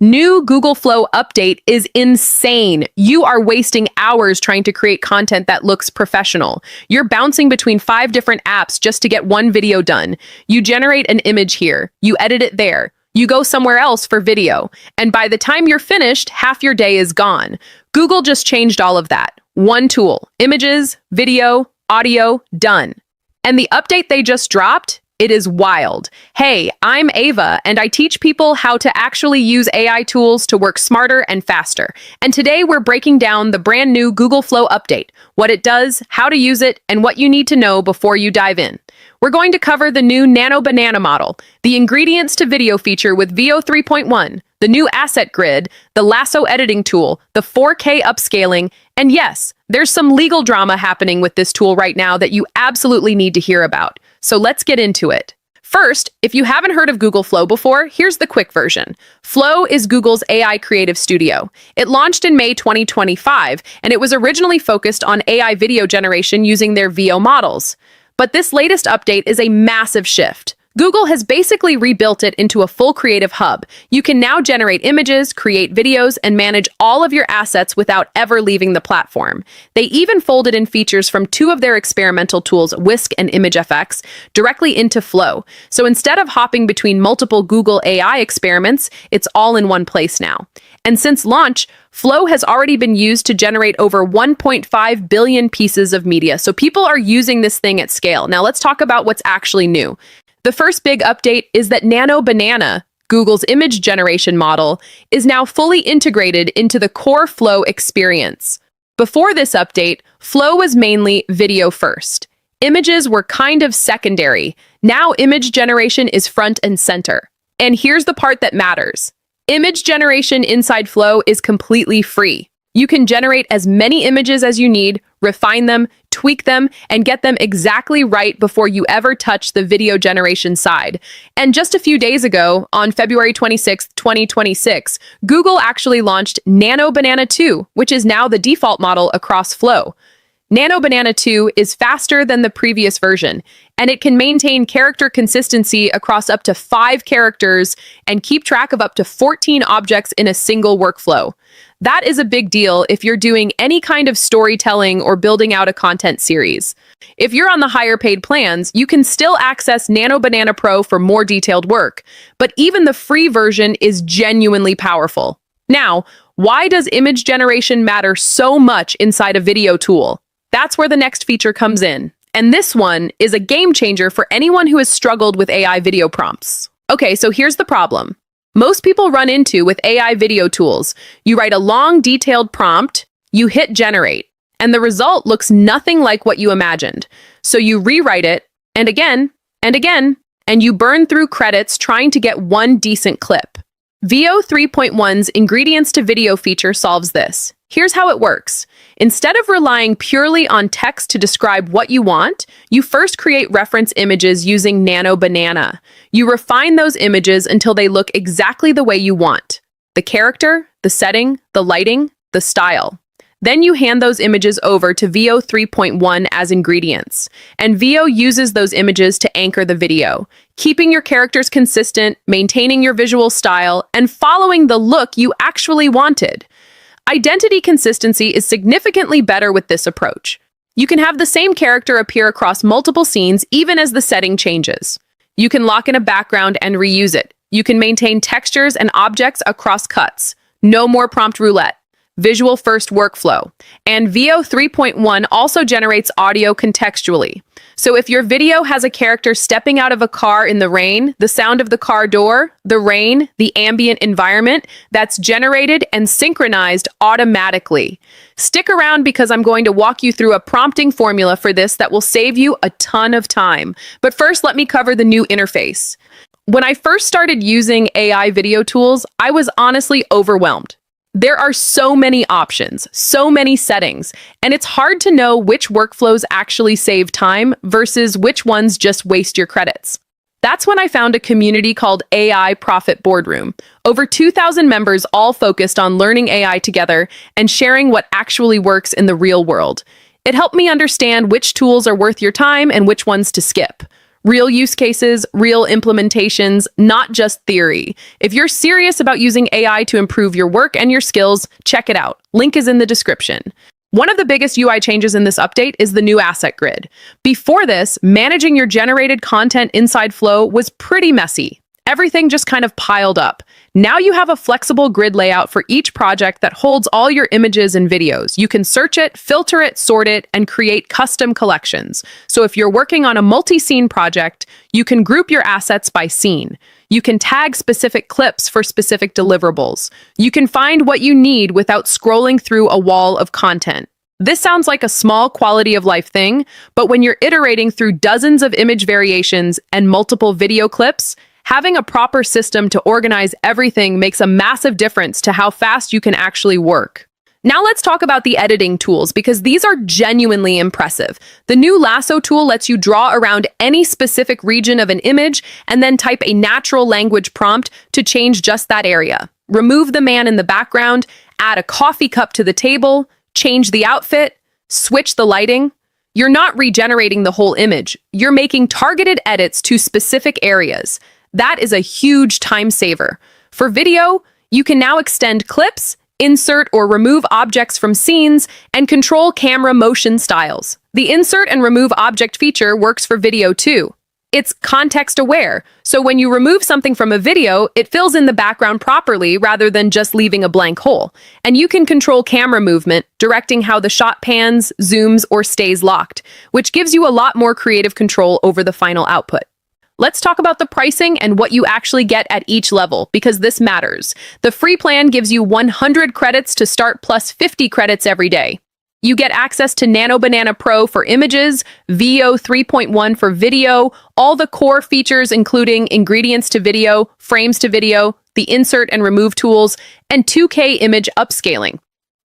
New Google Flow update is insane. You are wasting hours trying to create content that looks professional. You're bouncing between 5 different apps just to get one video done. You generate an image here, you edit it there, you go somewhere else for video, and by the time you're finished, half your day is gone. Google just changed all of that. One tool, images, video, audio, done. And the update they just dropped? It is wild. Hey, I'm Ava, and I teach people how to actually use AI tools to work smarter and faster. And today we're breaking down the brand new Google Flow update, what it does, how to use it, and what you need to know before you dive in. We're going to cover the new Nano Banana model, the ingredients to video feature with VO 3.1, the new asset grid, the Lasso editing tool, the 4K upscaling, and yes, there's some legal drama happening with this tool right now that you absolutely need to hear about. So let's get into it. First, if you haven't heard of Google Flow before, here's the quick version. Flow is Google's AI creative studio. It launched in May 2025, and it was originally focused on AI video generation using their VO models. But this latest update is a massive shift. Google has basically rebuilt it into a full creative hub. You can now generate images, create videos, and manage all of your assets without ever leaving the platform. They even folded in features from 2 of their experimental tools, Whisk and ImageFX, directly into Flow. So instead of hopping between multiple Google AI experiments, it's all in one place now. And since launch, Flow has already been used to generate over 1.5 billion pieces of media. So people are using this thing at scale. Now let's talk about what's actually new. The first big update is that Nano Banana, Google's image generation model, is now fully integrated into the core Flow experience. Before this update, Flow was mainly video first. Images were kind of secondary. Now image generation is front and center. And here's the part that matters. Image generation inside Flow is completely free. You can generate as many images as you need, refine them, tweak them, and get them exactly right before you ever touch the video generation side. And just a few days ago, on February 26, 2026, Google actually launched Nano Banana 2, which is now the default model across Flow. Nano Banana 2 is faster than the previous version, and it can maintain character consistency across up to 5 characters and keep track of up to 14 objects in a single workflow. That is a big deal if you're doing any kind of storytelling or building out a content series. If you're on the higher paid plans, you can still access Nano Banana Pro for more detailed work, but even the free version is genuinely powerful. Now, why does image generation matter so much inside a video tool? That's where the next feature comes in. And this one is a game changer for anyone who has struggled with AI video prompts. Okay, so here's the problem. Most people run into with AI video tools. You write a long, detailed prompt, you hit generate, and the result looks nothing like what you imagined. So you rewrite it, and again, and you burn through credits trying to get one decent clip. VO 3.1's ingredients to video feature solves this. Here's how it works. Instead of relying purely on text to describe what you want, you first create reference images using Nano Banana. You refine those images until they look exactly the way you want. The character, the setting, the lighting, the style. Then you hand those images over to VO 3.1 as ingredients, and VO uses those images to anchor the video, keeping your characters consistent, maintaining your visual style, and following the look you actually wanted. Identity consistency is significantly better with this approach. You can have the same character appear across multiple scenes even as the setting changes. You can lock in a background and reuse it. You can maintain textures and objects across cuts. No more prompt roulette. Visual first workflow. And VO 3.1 also generates audio contextually. So if your video has a character stepping out of a car in the rain, the sound of the car door, the rain, the ambient environment, that's generated and synchronized automatically. Stick around because I'm going to walk you through a prompting formula for this that will save you a ton of time. But first, let me cover the new interface. When I first started using AI video tools, I was honestly overwhelmed. There are so many options, so many settings, and it's hard to know which workflows actually save time versus which ones just waste your credits. That's when I found a community called AI Profit Boardroom. Over 2,000 members all focused on learning AI together and sharing what actually works in the real world. It helped me understand which tools are worth your time and which ones to skip. Real use cases, real implementations, not just theory. If you're serious about using AI to improve your work and your skills, check it out. Link is in the description. One of the biggest UI changes in this update is the new asset grid. Before this, managing your generated content inside Flow was pretty messy. Everything just kind of piled up. Now you have a flexible grid layout for each project that holds all your images and videos. You can search it, filter it, sort it, and create custom collections. So if you're working on a multi-scene project, you can group your assets by scene. You can tag specific clips for specific deliverables. You can find what you need without scrolling through a wall of content. This sounds like a small quality of life thing, but when you're iterating through dozens of image variations and multiple video clips, having a proper system to organize everything makes a massive difference to how fast you can actually work. Now let's talk about the editing tools, because these are genuinely impressive. The new Lasso tool lets you draw around any specific region of an image and then type a natural language prompt to change just that area. Remove the man in the background, add a coffee cup to the table, change the outfit, switch the lighting. You're not regenerating the whole image. You're making targeted edits to specific areas. That is a huge time saver. For video, you can now extend clips, insert or remove objects from scenes, and control camera motion styles. The insert and remove object feature works for video too. It's context aware, so when you remove something from a video, it fills in the background properly rather than just leaving a blank hole. And you can control camera movement, directing how the shot pans, zooms, or stays locked, which gives you a lot more creative control over the final output. Let's talk about the pricing and what you actually get at each level, because this matters. The free plan gives you 100 credits to start plus 50 credits every day. You get access to Nano Banana Pro for images, VO 3.1 for video, all the core features including ingredients to video, frames to video, the insert and remove tools, and 2K image upscaling.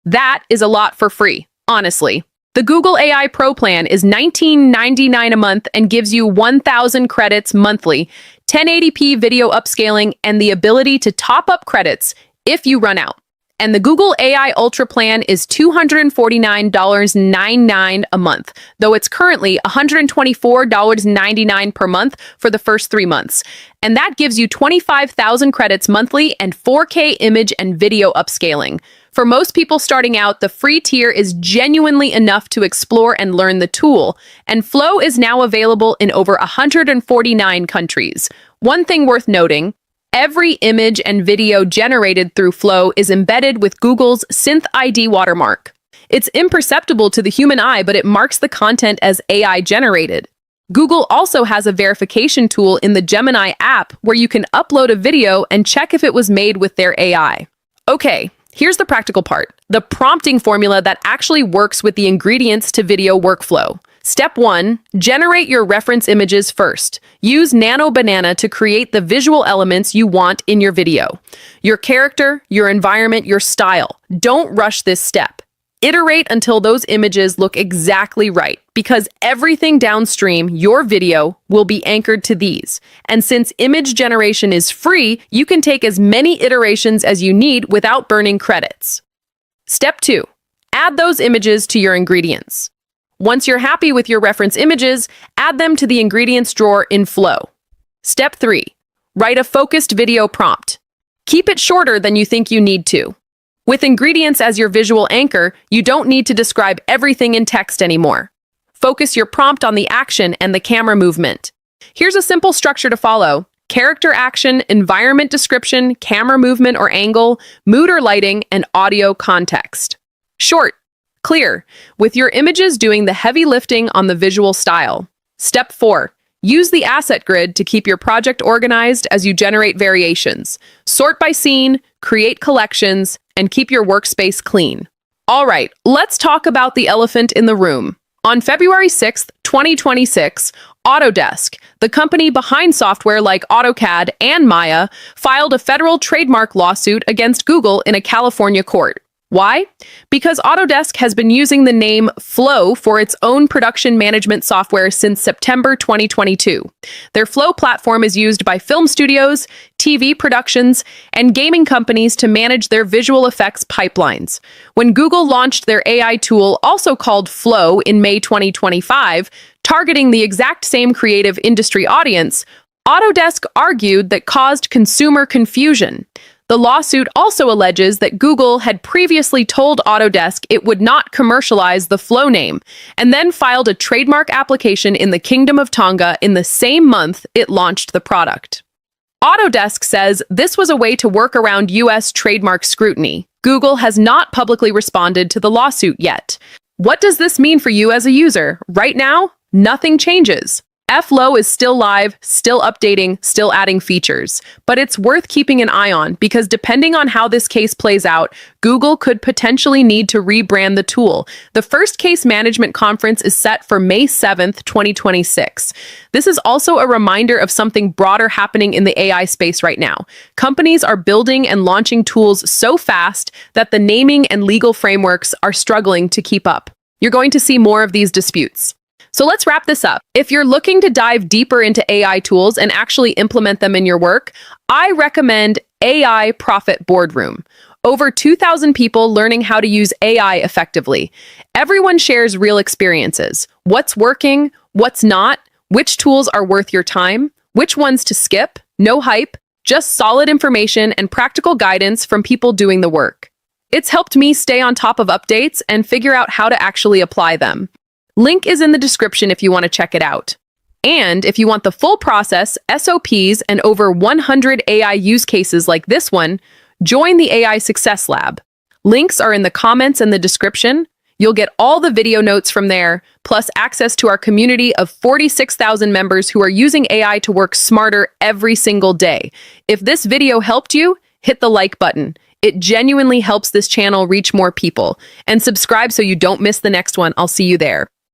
That is a lot for free, honestly. The Google AI Pro plan is $19.99 a month and gives you 1,000 credits monthly, 1080p video upscaling, and the ability to top up credits if you run out. And the Google AI Ultra plan is $249.99 a month, though it's currently $124.99 per month for the first 3 months. And that gives you 25,000 credits monthly and 4K image and video upscaling. For most people starting out, the free tier is genuinely enough to explore and learn the tool, and Flow is now available in over 149 countries. One thing worth noting, every image and video generated through Flow is embedded with Google's Synth ID Watermark. It's imperceptible to the human eye, but it marks the content as AI generated. Google also has a verification tool in the Gemini app where you can upload a video and check if it was made with their AI. Okay. Here's the practical part, the prompting formula that actually works with the ingredients to video workflow. Step 1, generate your reference images first. Use Nano Banana to create the visual elements you want in your video. Your character, your environment, your style. Don't rush this step. Iterate until those images look exactly right, because everything downstream your video will be anchored to these. And since image generation is free, you can take as many iterations as you need without burning credits. Step 2, add those images to your ingredients. Once you're happy with your reference images, add them to the ingredients drawer in Flow. Step 3, write a focused video prompt. Keep it shorter than you think you need to. With ingredients as your visual anchor, you don't need to describe everything in text anymore. Focus your prompt on the action and the camera movement. Here's a simple structure to follow. Character action, environment description, camera movement or angle, mood or lighting, and audio context. Short, clear, with your images doing the heavy lifting on the visual style. Step 4. Use the asset grid to keep your project organized as you generate variations. Sort by scene, create collections, and keep your workspace clean. All right, let's talk about the elephant in the room. On February 6th, 2026, Autodesk, the company behind software like AutoCAD and Maya, filed a federal trademark lawsuit against Google in a California court. Why? Because Autodesk has been using the name Flow for its own production management software since September 2022. Their Flow platform is used by film studios, TV productions, and gaming companies to manage their visual effects pipelines. When Google launched their AI tool, also called Flow, in May 2025, targeting the exact same creative industry audience, Autodesk argued that caused consumer confusion. The lawsuit also alleges that Google had previously told Autodesk it would not commercialize the Flow name, and then filed a trademark application in the Kingdom of Tonga in the same month it launched the product. Autodesk says this was a way to work around U.S. trademark scrutiny. Google has not publicly responded to the lawsuit yet. What does this mean for you as a user? Right now, nothing changes. Flow is still live, still updating, still adding features. But it's worth keeping an eye on because depending on how this case plays out, Google could potentially need to rebrand the tool. The first case management conference is set for May 7th, 2026. This is also a reminder of something broader happening in the AI space right now. Companies are building and launching tools so fast that the naming and legal frameworks are struggling to keep up. You're going to see more of these disputes. So let's wrap this up. If you're looking to dive deeper into AI tools and actually implement them in your work, I recommend AI Profit Boardroom. Over 2,000 people learning how to use AI effectively. Everyone shares real experiences. What's working, what's not, which tools are worth your time, which ones to skip, no hype, just solid information and practical guidance from people doing the work. It's helped me stay on top of updates and figure out how to actually apply them. Link is in the description if you want to check it out. And if you want the full process, SOPs, and over 100 AI use cases like this one, join the AI Success Lab. Links are in the comments and the description. You'll get all the video notes from there, plus access to our community of 46,000 members who are using AI to work smarter every single day. If this video helped you, hit the like button. It genuinely helps this channel reach more people. And subscribe so you don't miss the next one. I'll see you there.